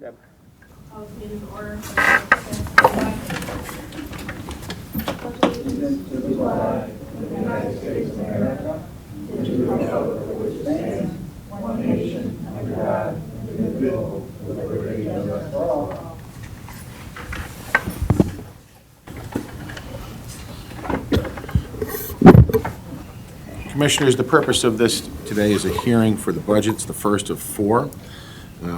Deb. All meetings order. Allegiance to the flag of the United States of America, and to the republic for which it stands, one nation, under God, indivisible, with liberty and justice for all. Commissioners, the purpose of this today is a hearing for the budgets, the first of four.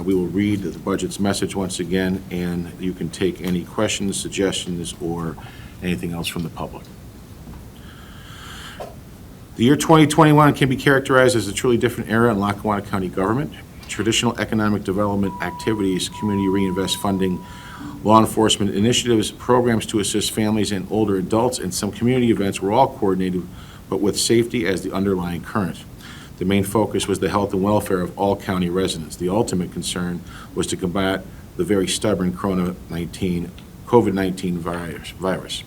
We will read the budget's message once again, and you can take any questions, suggestions, or anything else from the public. The year 2021 can be characterized as a truly different era in Lackawanna County government. Traditional economic development activities, community reinvest funding, law enforcement initiatives, programs to assist families and older adults, and some community events were all coordinated, but with safety as the underlying current. The main focus was the health and welfare of all county residents. The ultimate concern was to combat the very stubborn COVID-19 virus.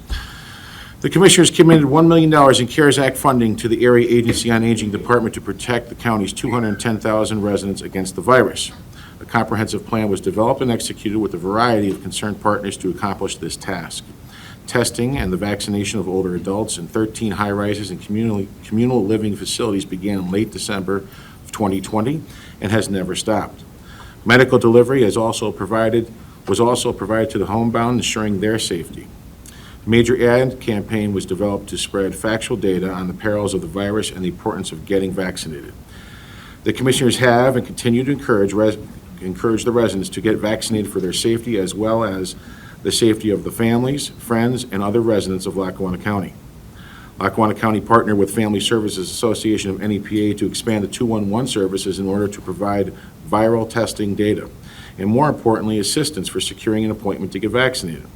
The Commissioners committed $1 million in CARES Act funding to the Area Agency on Aging Department to protect the county's 210,000 residents against the virus. A comprehensive plan was developed and executed with a variety of concerned partners to accomplish this task. Testing and the vaccination of older adults in 13 high-rises and communal living facilities began in late December of 2020 and has never stopped. Medical delivery was also provided to the homebound, ensuring their safety. A major ad campaign was developed to spread factual data on the perils of the virus and the importance of getting vaccinated. The Commissioners have and continue to encourage the residents to get vaccinated for their safety as well as the safety of the families, friends, and other residents of Lackawanna County. Lackawanna County partnered with Family Services Association of NEPA to expand the 211 services in order to provide viral testing data, and more importantly, assistance for securing an appointment to get vaccinated.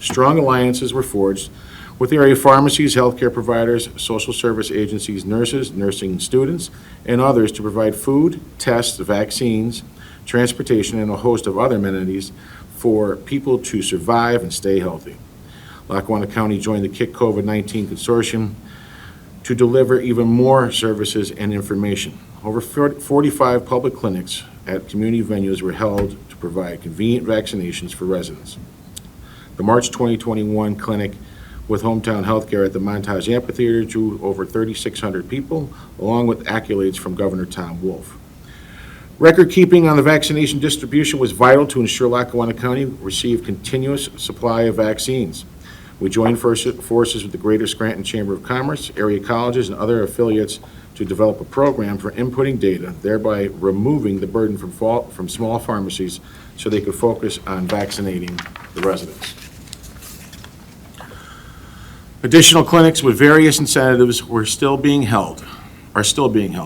Strong alliances were forged with area pharmacies, healthcare providers, social service agencies, nurses, nursing students, and others to provide food, tests, vaccines, transportation, and a host of other amenities for people to survive and stay healthy. Lackawanna County joined the Kick COVID-19 Consortium to deliver even more services and information. Over 45 public clinics at community venues were held to provide convenient vaccinations for residents. The March 2021 clinic with Hometown Healthcare at the Montage Amphitheater drew over 3,600 people, along with accolades from Governor Tom Wolf. Record keeping on the vaccination distribution was vital to ensure Lackawanna County received continuous supply of vaccines. We joined forces with the Greater Scranton Chamber of Commerce, area colleges, and other affiliates to develop a program for inputting data, thereby removing the burden from small pharmacies so they could focus on vaccinating the residents. Additional clinics with various incentives are still being held,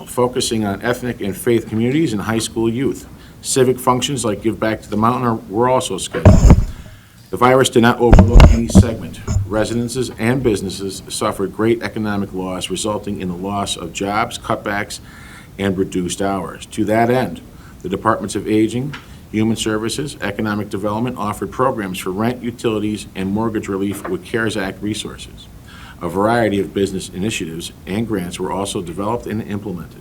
focusing on ethnic and faith communities and high school youth. Civic functions like Give Back to the Mountain were also scheduled. The virus did not overlook any segment. Residences and businesses suffered great economic loss, resulting in the loss of jobs, cutbacks, and reduced hours. To that end, the Departments of Aging, Human Services, Economic Development offered programs for rent, utilities, and mortgage relief with CARES Act resources. A variety of business initiatives and grants were also developed and implemented.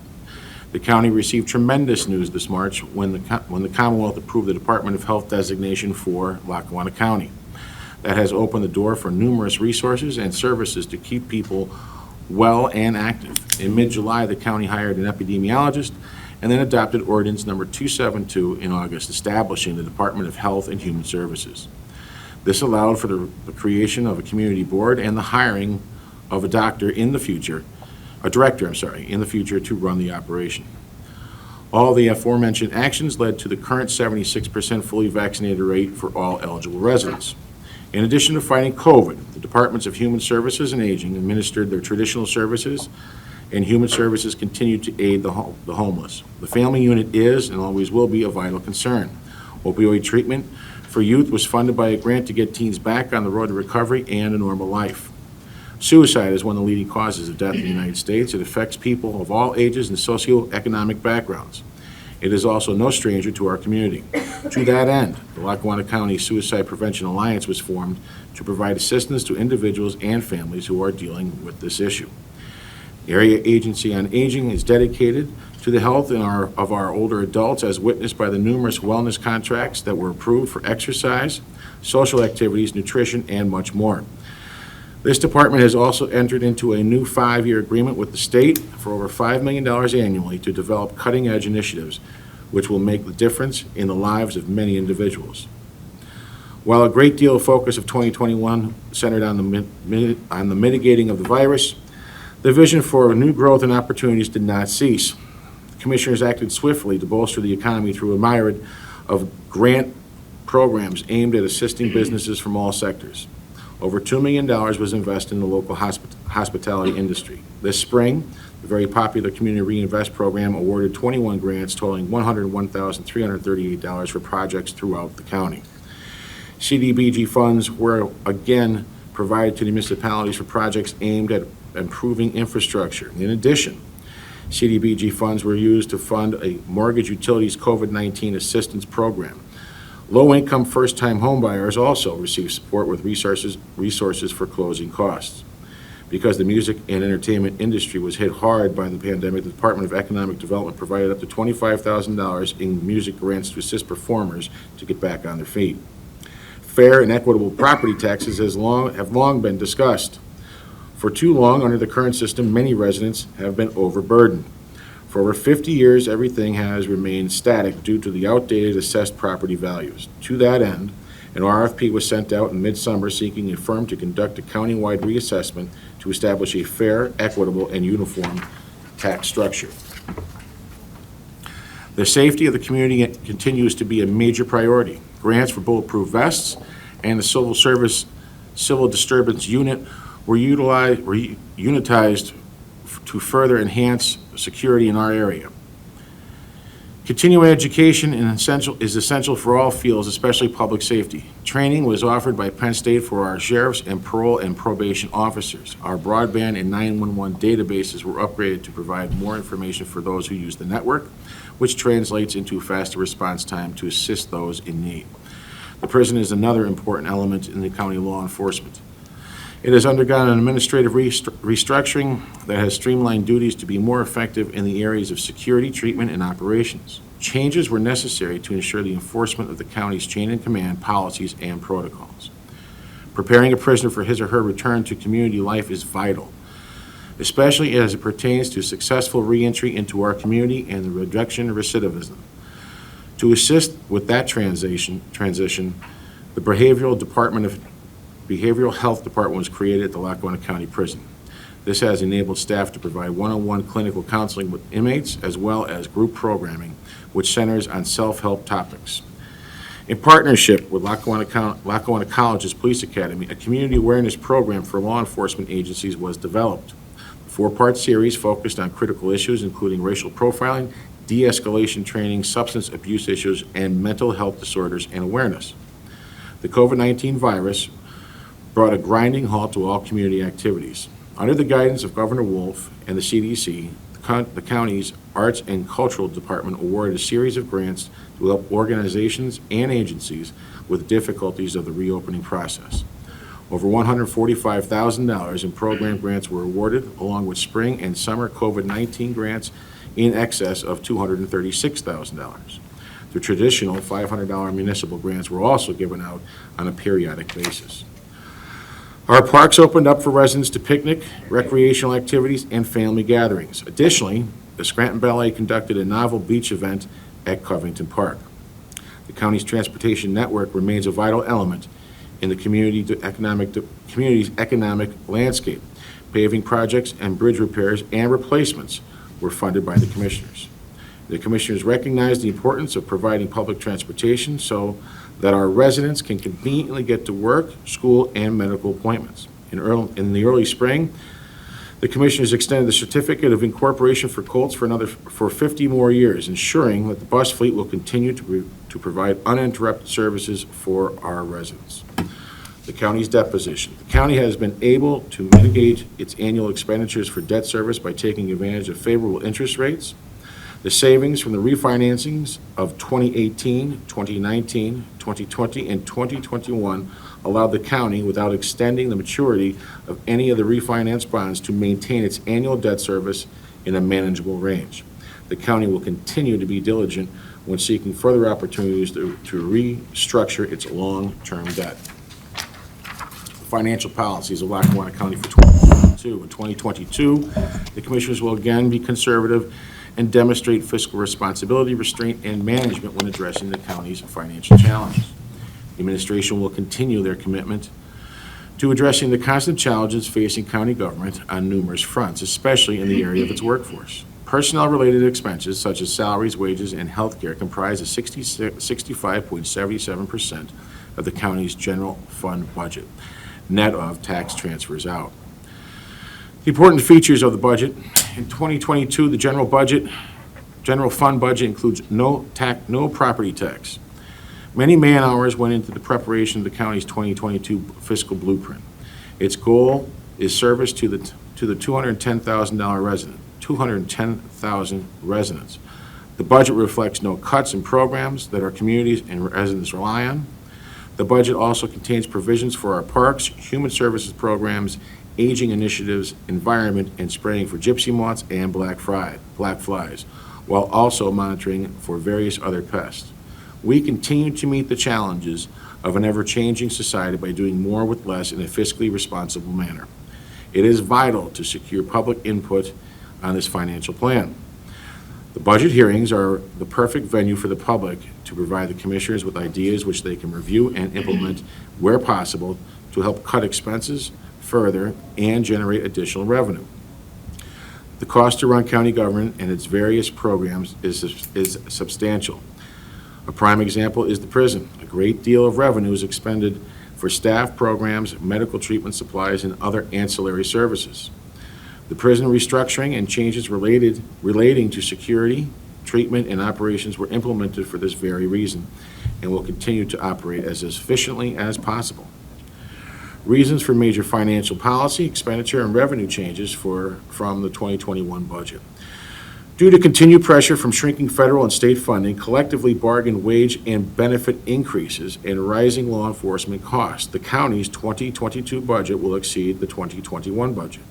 The county received tremendous news this March when the Commonwealth approved the Department of Health designation for Lackawanna County. That has opened the door for numerous resources and services to keep people well and active. In mid-July, the county hired an epidemiologist and then adopted ordinance number 272 in August, establishing the Department of Health and Human Services. This allowed for the creation of a community board and the hiring of a director in the future to run the operation. All the aforementioned actions led to the current 76% fully vaccinated rate for all eligible residents. In addition to fighting COVID, the Departments of Human Services and Aging administered their traditional services, and Human Services continued to aid the homeless. The family unit is and always will be a vital concern. Opioid treatment for youth was funded by a grant to get teens back on the road to recovery and a normal life. Suicide is one of the leading causes of death in the United States. It affects people of all ages and socioeconomic backgrounds. It is also no stranger to our community. To that end, the Lackawanna County Suicide Prevention Alliance was formed to provide assistance to individuals and families who are dealing with this issue. The Area Agency on Aging is dedicated to the health of our older adults, as witnessed by the numerous wellness contracts that were approved for exercise, social activities, nutrition, and much more. This department has also entered into a new 5-year agreement with the state for over $5 million annually to develop cutting-edge initiatives which will make the difference in the lives of many individuals. While a great deal of focus of 2021 centered on the mitigating of the virus, the vision for new growth and opportunities did not cease. The Commissioners acted swiftly to bolster the economy through a myriad of grant programs aimed at assisting businesses from all sectors. Over $2 million was invested in the local hospitality industry. This spring, the very popular Community Reinvest Program awarded 21 grants totaling $101,338 for projects throughout the county. CDBG funds were again provided to the municipalities for projects aimed at improving infrastructure. In addition, CDBG funds were used to fund a mortgage utilities COVID-19 assistance program. Low-income first-time homebuyers also received support with resources for closing costs. Because the music and entertainment industry was hit hard by the pandemic, the Department of Economic Development provided up to $25,000 in music grants to assist performers to get back on their feet. Fair and equitable property taxes have long been discussed. For too long, under the current system, many residents have been overburdened. For over 50 years, everything has remained static due to the outdated assessed property values. To that end, an RFP was sent out in midsummer seeking a firm to conduct a countywide reassessment to establish a fair, equitable, and uniform tax structure. The safety of the community continues to be a major priority. Grants for bulletproof vests and the Civil Disturbance Unit were unitized to further enhance security in our area. Continuing education is essential for all fields, especially public safety. Training was offered by Penn State for our sheriffs and parole and probation officers. Our broadband and 911 databases were upgraded to provide more information for those who use the network, which translates into faster response time to assist those in need. The prison is another important element in the county law enforcement. It has undergone an administrative restructuring that has streamlined duties to be more effective in the areas of security, treatment, and operations. Changes were necessary to ensure the enforcement of the county's chain of command policies and protocols. Preparing a prisoner for his or her return to community life is vital, especially as it pertains to successful reentry into our community and the reduction of recidivism. To assist with that transition, the Behavioral Health Department was created at the Lackawanna County Prison. This has enabled staff to provide one-on-one clinical counseling with inmates as well as group programming, which centers on self-help topics. In partnership with Lackawanna College's Police Academy, a community awareness program for law enforcement agencies was developed. The 4-part series focused on critical issues including racial profiling, de-escalation training, substance abuse issues, and mental health disorders and awareness. The COVID-19 virus brought a grinding halt to all community activities. Under the guidance of Governor Wolf and the CDC, the county's Arts and Cultural Department awarded a series of grants to help organizations and agencies with difficulties of the reopening process. Over $145,000 in program grants were awarded, along with spring and summer COVID-19 grants in excess of $236,000. The traditional $500 municipal grants were also given out on a periodic basis. Our parks opened up for residents to picnic, recreational activities, and family gatherings. Additionally, the Scranton Ballet conducted a novel beach event at Covington Park. The county's transportation network remains a vital element in the community's economic landscape. Paving projects and bridge repairs and replacements were funded by the commissioners. The commissioners recognize the importance of providing public transportation so that our residents can conveniently get to work, school, and medical appointments. In the early spring, the commissioners extended the certificate of incorporation for Colts for 50 more years, ensuring that the bus fleet will continue to provide uninterrupted services for our residents. The county's debt position. The county has been able to mitigate its annual expenditures for debt service by taking advantage of favorable interest rates. The savings from the refinancings of 2018, 2019, 2020, and 2021 allowed the county, without extending the maturity of any of the refinanced bonds, to maintain its annual debt service in a manageable range. The county will continue to be diligent when seeking further opportunities to restructure its long-term debt. Financial policies of Lackawanna County for 2022. In 2022, the Commissioners will again be conservative and demonstrate fiscal responsibility, restraint, and management when addressing the county's financial challenges. The administration will continue their commitment to addressing the constant challenges facing county government on numerous fronts, especially in the area of its workforce. Personnel-related expenses such as salaries, wages, and health care comprise 65.77% of the county's general fund budget, net of tax transfers out. The important features of the budget. In 2022, the general fund budget includes no property tax. Many man-hours went into the preparation of the county's 2022 fiscal blueprint. Its goal is service to the 210,000 residents. The budget reflects no cuts in programs that our communities and residents rely on. The budget also contains provisions for our parks, human services programs, aging initiatives, environment, and spraying for gypsy moths and black flies, while also monitoring for various other pests. We continue to meet the challenges of an ever-changing society by doing more with less in a fiscally responsible manner. It is vital to secure public input on this financial plan. The budget hearings are the perfect venue for the public to provide the Commissioners with ideas which they can review and implement where possible to help cut expenses further and generate additional revenue. The cost to run county government and its various programs is substantial. A prime example is the prison. A great deal of revenue is expended for staff, programs, medical treatment supplies, and other ancillary services. The prison restructuring and changes relating to security, treatment, and operations were implemented for this very reason and will continue to operate as efficiently as possible. Reasons for major financial policy, expenditure, and revenue changes from the 2021 budget. Due to continued pressure from shrinking federal and state funding, collectively bargained wage and benefit increases, and rising law enforcement costs, the county's 2022 budget will exceed the 2021 budget.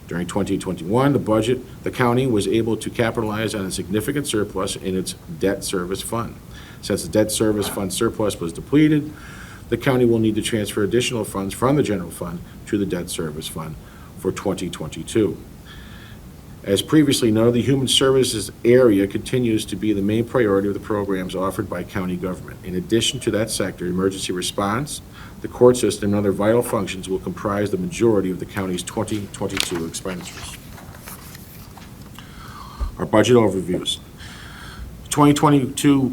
During 2021, the county was able to capitalize on a significant surplus in its debt service fund. Since the debt service fund surplus was depleted, the county will need to transfer additional funds from the general fund to the debt service fund for 2022. As previously noted, the human services area continues to be the main priority of the programs offered by county government. In addition to that sector, emergency response, the court system, and other vital functions will comprise the majority of the county's 2022 expenditures. Our budget overviews. 2022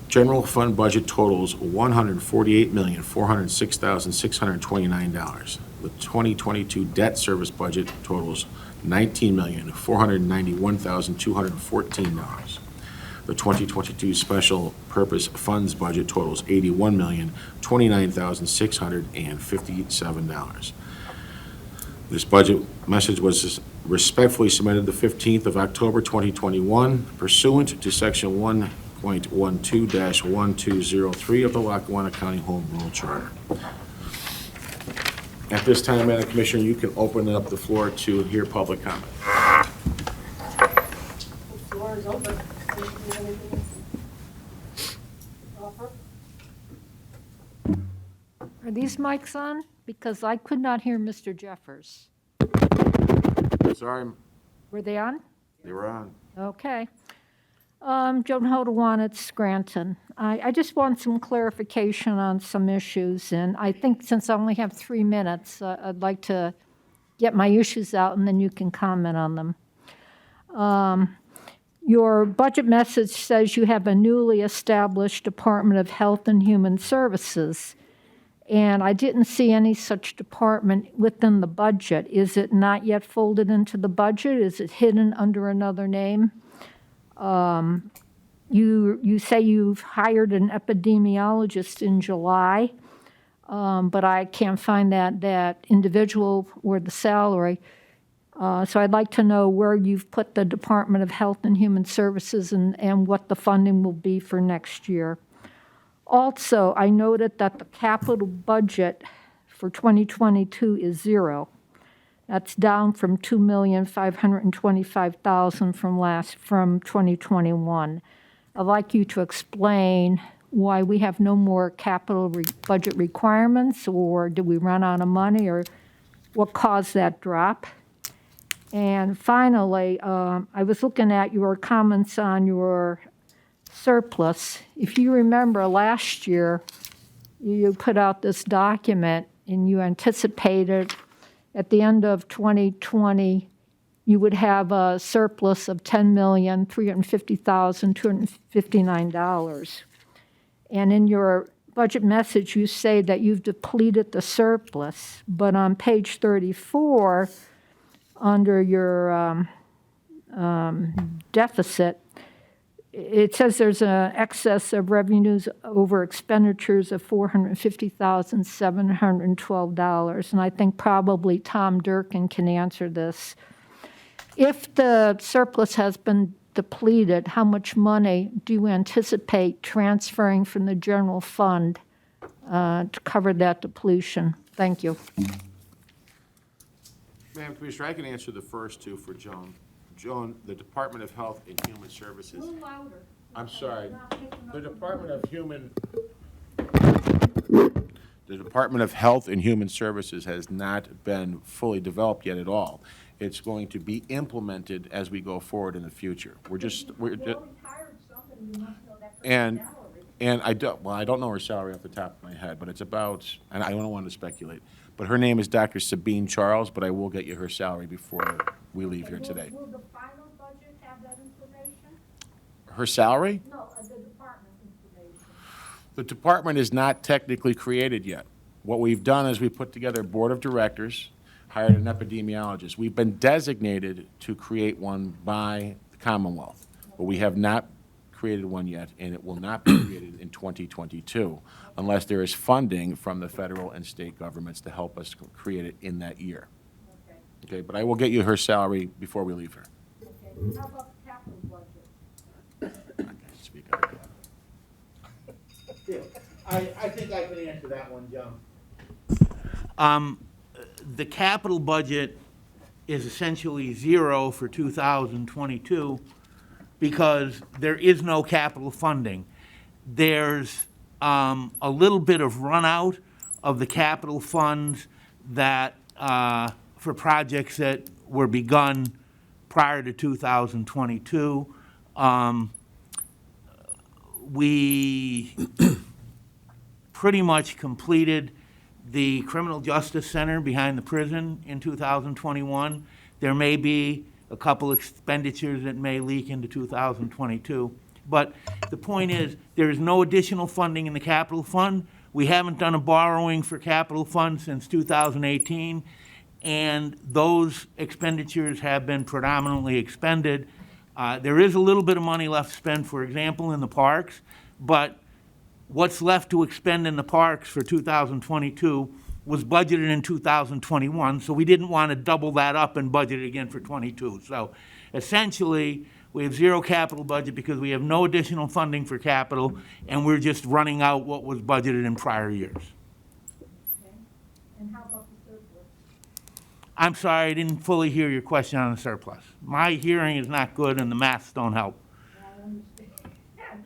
general fund budget totals $148,406,629. The 2022 debt service budget totals $19,491,214. The 2022 special purpose funds budget totals $81,029,657. This budget message was respectfully submitted the 15th of October 2021 pursuant to Section 1.12-1203 of the Lackawanna County Home Rule Charter. At this time, Madam Commissioner, you can open up the floor to hear public comment. The floor is open. Are these mics on? Because I could not hear Mr. Jeffers. Sorry, Were they on? they were on. Okay. Joan Hodawan at Scranton. I just want some clarification on some issues, and I think since I only have 3 minutes, I'd like to get my issues out, and then you can comment on them. Your budget message says you have a newly established Department of Health and Human Services, and I didn't see any such department within the budget. Is it not yet folded into the budget? Is it hidden under another name? You say you've hired an epidemiologist in July, but I can't find that individual or the salary. So I'd like to know where you've put the Department of Health and Human Services and what the funding will be for next year. Also, I noted that the capital budget for 2022 is zero. That's down from $2,525,000 from 2021. I'd like you to explain why we have no more capital budget requirements, or did we run out of money, or what caused that drop? And finally, I was looking at your comments on your surplus. If you remember last year, you put out this document and you anticipated at the end of 2020, you would have a surplus of $10,350,259. And in your budget message, you say that you've depleted the surplus. But on page 34, under your deficit, it says there's an excess of revenues over expenditures of $450,712. And I think probably Tom Durkin can answer this. If the surplus has been depleted, how much money do you anticipate transferring from the general fund to cover that depletion? Thank you. Madam Commissioner, I can answer the first two for Joan. Joan, the Department of Health and Human Services. A little louder. I'm sorry. Not picking up. The Department of Health and Human Services has not been fully developed yet at all. It's going to be implemented as we go forward in the future. We're just, You already hired somebody, you must know that and, person's salary. and I don't know her salary off the top of my head, but it's about, and I don't want to speculate, but her name is Dr. Sabine Charles, but I will get you her salary before we leave here today. Will the final budget have that information? Her salary? No, the department information. The department is not technically created yet. What we've done is we put together a board of directors, hired an epidemiologist. We've been designated to create one by the Commonwealth, but we have not created one yet, and it will not be created in 2022 unless there is funding from the federal and state governments to help us create it in that year. Okay, Okay, but I will get you her salary before we leave her. okay. How about the capital budget? I can't speak out of that. I think I can answer that one, Joan. The capital budget is essentially zero for 2022 because there is no capital funding. There's a little bit of run out of the capital funds that, for projects that were begun prior to 2022. We pretty much completed the Criminal Justice Center behind the prison in 2021. There may be a couple expenditures that may leak into 2022. But the point is, there is no additional funding in the capital fund. We haven't done a borrowing for capital fund since 2018, and those expenditures have been predominantly expended. There is a little bit of money left to spend, for example, in the parks, but what's left to expend in the parks for 2022 was budgeted in 2021, so we didn't want to double that up and budget it again for 22. So essentially, we have zero capital budget because we have no additional funding for capital, and we're just running out what was budgeted in prior years. Okay. And how about the surplus? I'm sorry, I didn't fully hear your question on the surplus. My hearing is not good and the maths don't help. I understand.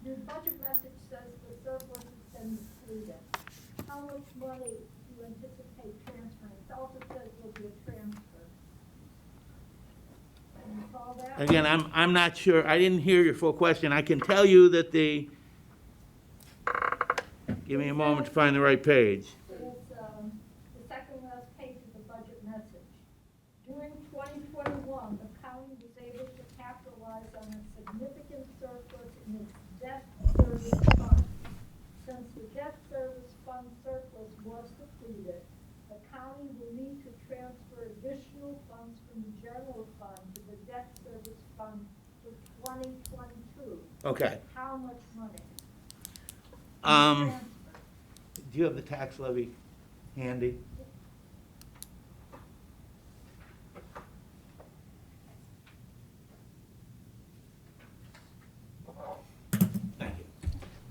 Your budget message says the surplus has been depleted. How much money do you anticipate transferring? It also says there'll be a transfer. Can you call that? Again, I'm not sure, I didn't hear your full question. I can tell you that give me a moment to find the right page. It's the second last page of the budget message. During 2021, the county was able to capitalize on a significant surplus in its debt service fund. Since the debt service fund surplus was depleted, the county will need to transfer additional funds from the general fund to the debt service fund for 2022. Okay. How much money? Do you have the tax levy handy?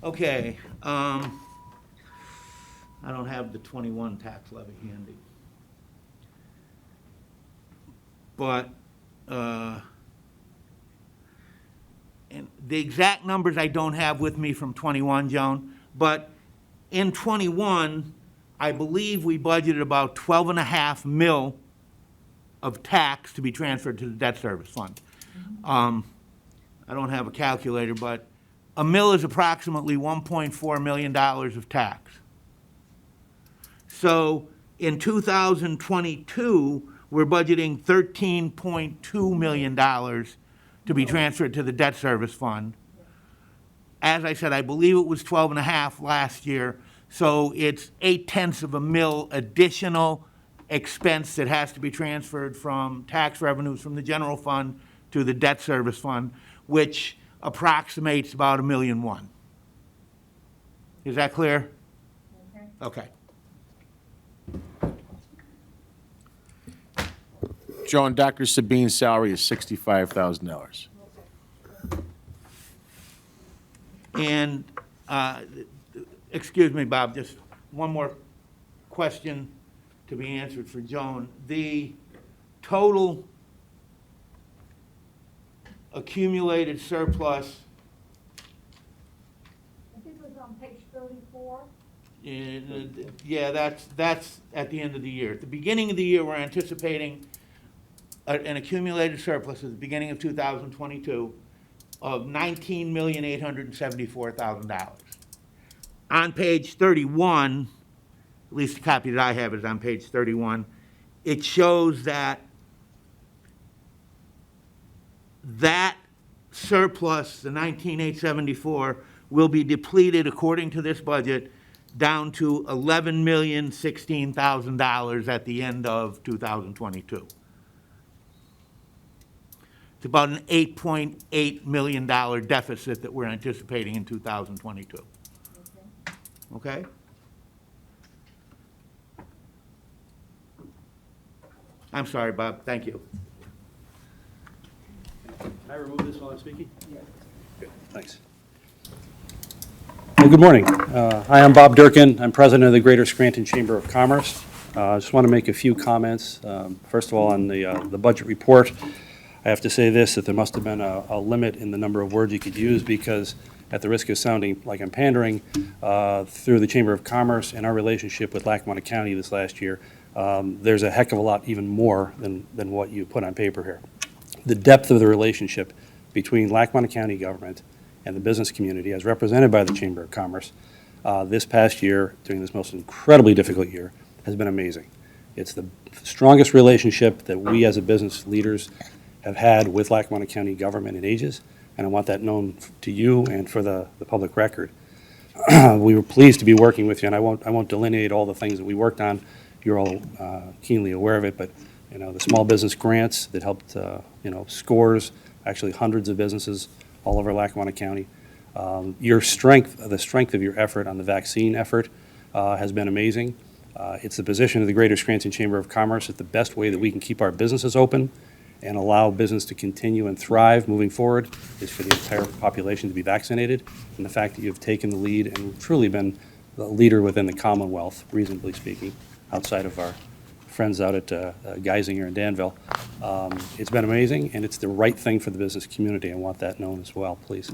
Okay, I don't have the 21 tax levy handy. But, and the exact numbers I don't have with me from 21, Joan, but in 21, I believe we budgeted about 12.5 mil of tax to be transferred to the debt service fund. I don't have a calculator, but a mil is approximately $1.4 million of tax. So in 2022, we're budgeting $13.2 million to be transferred to the debt service fund. As I said, I believe it was 12.5 last year, so it's 0.8 of a mil additional expense that has to be transferred from tax revenues from the general fund to the debt service fund, which approximates about $1.1 million. Is that clear? Okay. Joan, Dr. Sabine's salary is $65,000. And, excuse me, Bob, just one more question to be answered for Joan. The total accumulated surplus, I think it was on page 34. yeah, that's at the end of the year. At the beginning of the year, we're anticipating an accumulated surplus at the beginning of 2022 of $19,874,000. On page 31, at least the copy that I have is on page 31, it shows that that surplus, the 19,874, will be depleted according to this budget down to $11,016,000 at the end of 2022. It's about an $8.8 million deficit that we're anticipating in 2022. Okay? I'm sorry, Bob. Thank you. Can I remove this while I'm speaking? Good, thanks. Well, good morning. Hi, I'm Bob Durkin. I'm president of the Greater Scranton Chamber of Commerce. I just want to make a few comments. First of all, on the budget report, I have to say this, that there must have been a limit in the number of words you could use, because at the risk of sounding like I'm pandering, through the Chamber of Commerce and our relationship with Lackawanna County this last year, there's a heck of a lot even more than what you put on paper here. The depth of the relationship between Lackawanna County government and the business community, as represented by the Chamber of Commerce, this past year, during this most incredibly difficult year, has been amazing. It's the strongest relationship that we as a business leaders have had with Lackawanna County government in ages, and I want that known to you and for the public record. We were pleased to be working with you, and I won't delineate all the things that we worked on. You're all keenly aware of it, but the small business grants that helped scores, actually hundreds of businesses all over Lackawanna County. The strength of your effort on the vaccine effort has been amazing. It's the position of the Greater Scranton Chamber of Commerce that the best way that we can keep our businesses open and allow business to continue and thrive moving forward is for the entire population to be vaccinated. And the fact that you've taken the lead and truly been the leader within the Commonwealth, reasonably speaking, outside of our friends out at Geisinger and Danville, it's been amazing, and it's the right thing for the business community. I want that known as well, please.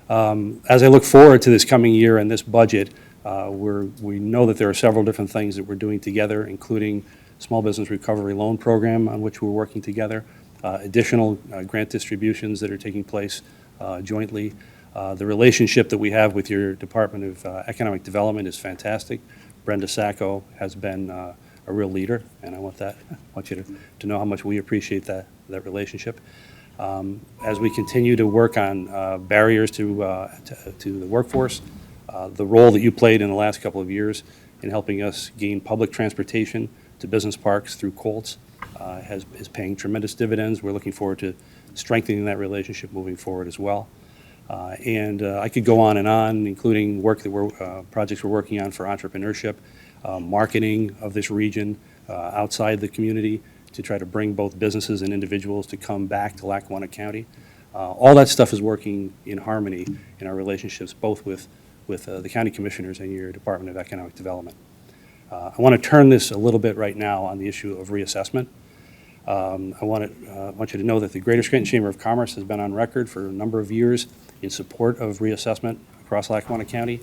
As I look forward to this coming year and this budget, we know that there are several different things that we're doing together, including Small Business Recovery Loan Program, on which we're working together, additional grant distributions that are taking place jointly. The relationship that we have with your Department of Economic Development is fantastic. Brenda Sacco has been a real leader, and I want you to know how much we appreciate that relationship. As we continue to work on barriers to the workforce, the role that you played in the last couple of years in helping us gain public transportation to business parks through Colts is paying tremendous dividends. We're looking forward to strengthening that relationship moving forward as well. And I could go on, including projects we're working on for entrepreneurship, marketing of this region outside the community to try to bring both businesses and individuals to come back to Lackawanna County. All that stuff is working in harmony in our relationships, both with with the county commissioners and your Department of Economic Development. I want to turn this a little bit right now on the issue of reassessment. I want you to know that the Greater Scranton Chamber of Commerce has been on record for a number of years in support of reassessment across Lackawanna County.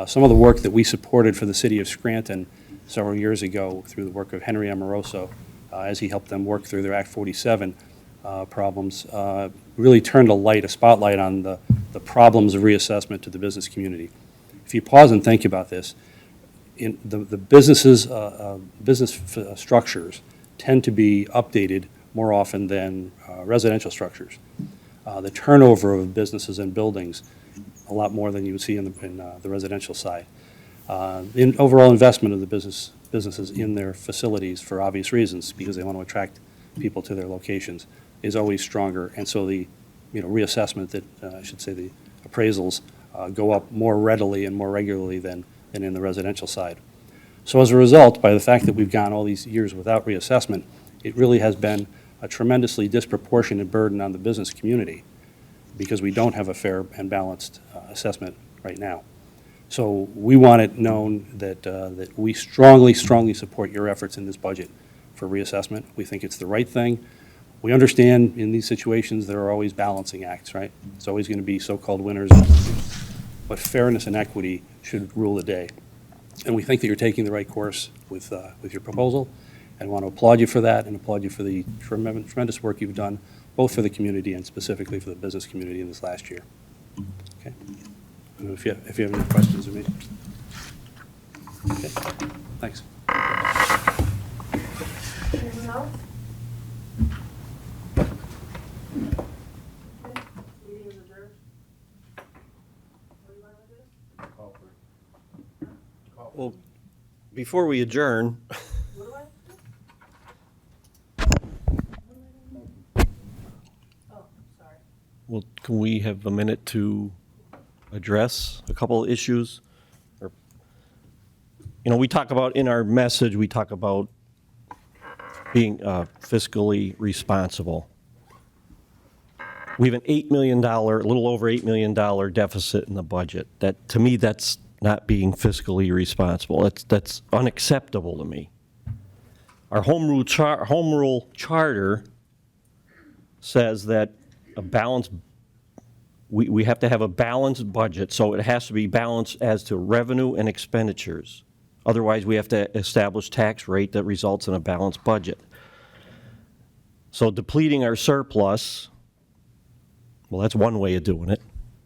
Some of the work that we supported for the city of Scranton several years ago through the work of Henry Amoroso, as he helped them work through their Act 47 problems, really turned a spotlight on the problems of reassessment to the business community. If you pause and think about this, in the business structures tend to be updated more often than residential structures. The turnover of businesses and buildings a lot more than you would see in the residential side. In overall investment of the businesses in their facilities for obvious reasons, because they want to attract people to their locations, is always stronger. And so the reassessment that, I should say the appraisals go up more readily and more regularly than in the residential side. So as a result, by the fact that we've gone all these years without reassessment, it really has been a tremendously disproportionate burden on the business community because we don't have a fair and balanced assessment right now. So we want it known that we strongly support your efforts in this budget for reassessment. We think it's the right thing. We understand in these situations there are always balancing acts, right? It's always going to be so-called winners, but fairness and equity should rule the day. And we think that you're taking the right course with your proposal, and want to applaud you for that and applaud you for the tremendous work you've done, both for the community and specifically for the business community in this last year. Okay. If you have any questions of me. Okay. Thanks. Anyone else? Meeting is adjourned. What do you want to do? Well, before we adjourn, What do I? Oh, sorry. well, can we have a minute to address a couple of issues? Or, we talk about, in our message, we talk about being fiscally responsible. We have an $8 million, a little over $8 million deficit in the budget. That, to me, that's not being fiscally responsible. That's unacceptable to me. Our home rule charter says that a balanced, we have to have a balanced budget, so it has to be balanced as to revenue and expenditures. Otherwise, we have to establish tax rate that results in a balanced budget. So depleting our surplus, well, that's one way of doing it.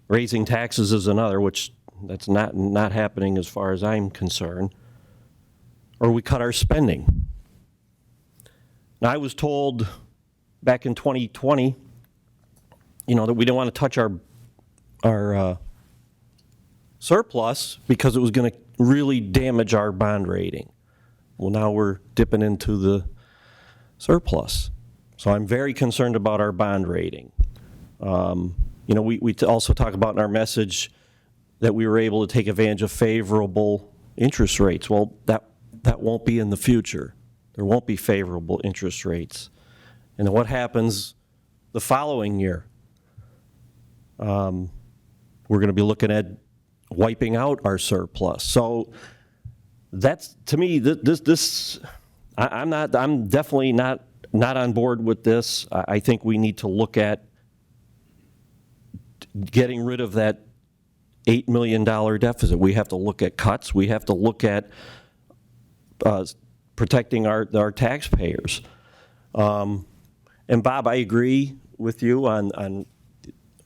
Raising taxes is another, which that's not happening as far as I'm concerned. Or we cut our spending. Now, I was told back in 2020, that we didn't want to touch our surplus because it was going to really damage our bond rating. Well, now we're dipping into the surplus. So I'm very concerned about our bond rating. We also talk about in our message that we were able to take advantage of favorable interest rates. Well, that won't be in the future. There won't be favorable interest rates. And then what happens the following year? We're going to be looking at wiping out our surplus. So that's, to me, I'm definitely not on board with this. I think we need to look at getting rid of that $8 million deficit. We have to look at cuts. We have to look at protecting our taxpayers. And Bob, I agree with you on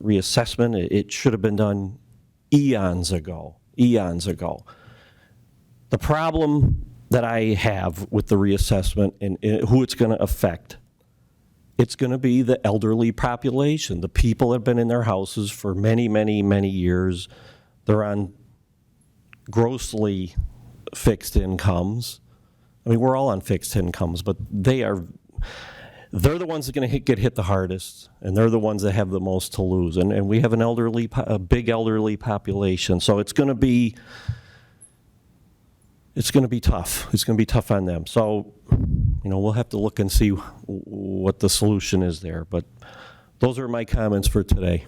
reassessment. It should have been done eons ago. The problem that I have with the reassessment and who it's going to affect, it's going to be the elderly population. The people that have been in their houses for many, many, many years. They're on grossly fixed incomes. I mean, we're all on fixed incomes, but they're the ones that are going to get hit the hardest, and they're the ones that have the most to lose. And we have a big elderly population, so it's going to be tough. It's going to be tough on them. So, we'll have to look and see what the solution is there. But those are my comments for today.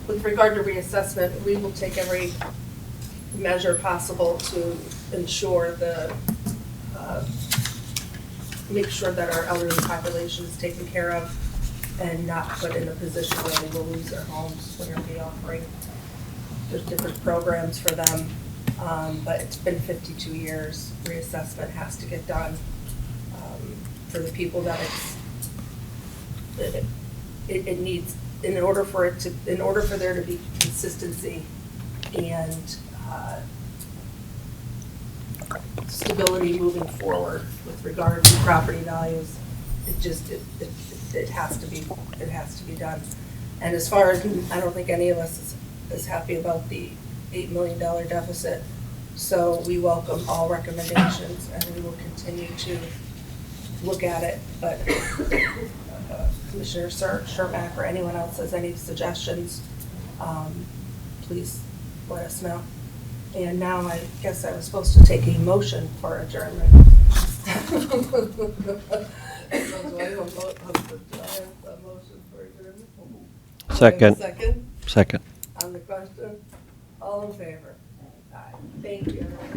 with regard to reassessment, we will take every measure possible to ensure make sure that our elderly population is taken care of and not put in a position where they will lose their homes. We're going to be offering, there's different programs for them, but it's been 52 years. Reassessment has to get done for the people that it needs, in order for there to be consistency and stability moving forward with regard to property values. It has to be done. And as far as, I don't think any of us is happy about the $8 million deficit. So we welcome all recommendations and we will continue to look at it. But Commissioner Chermak or anyone else has any suggestions, please let us know. And now I guess I was supposed to take a motion for adjournment. Do I have a motion for adjournment? Second. Second, Second. on the question, all in favor? Aye. Thank you, everyone.